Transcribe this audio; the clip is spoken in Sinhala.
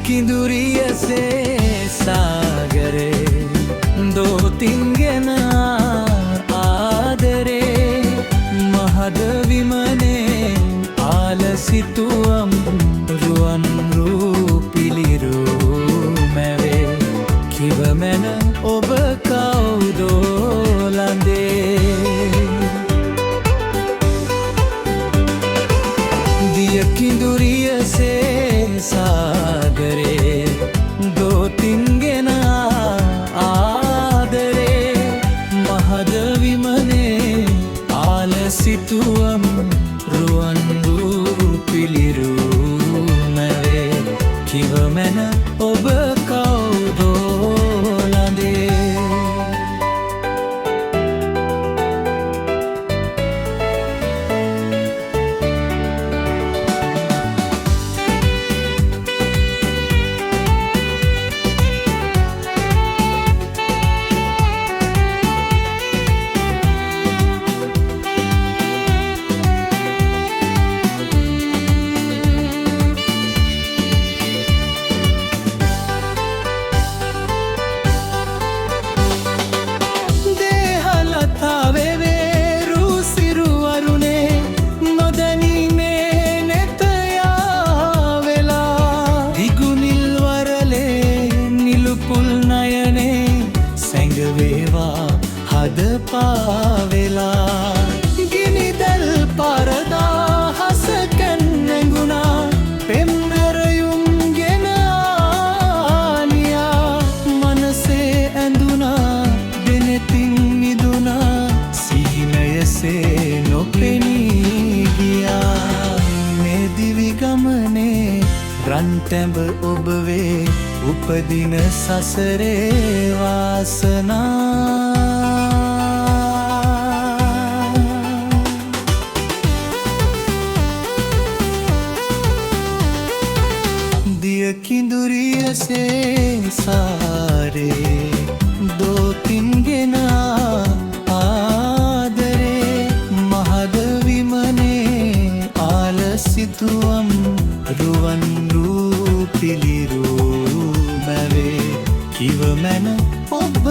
කිඳුරිය සේ සාගරේ දෝතින්ගෙන ආදරේ මහද විමනේ ආලසිතුවම් රුවන් රූපිලිරු මැවේ කිව මැන ඔබ කවුදෝ ලඳේ දිය කිඳුරිය සේ සාගරේ දෝතින්ගෙන ආදරේ මහද විමනේ ආලසිතුවම් රුවන් රූපිලිරු මැවේ කිව මැන ඔබ කවුදෝ ලඳේ හද පාවෙලා ගිනිදැල් පරදා හසකන් නැඟුණා පෙම්මැරයුම් ගෙන ආනියා මනසේ ඇඳුනා දෙනෙතින් මිදුනා සීනයසේ නොපෙනී ගියා මේ දිවි ගමනේ රන්ටැඹ ඔබවේ උපදින සසරේ වාසනා දිය කිඳුරිය සේ සාරේ දෝතින්ගෙන ආදරේ මහද විමනේ ආලසිතුවම් රුවන් රූපිලිරු මැවේ කිව මැන ඔබ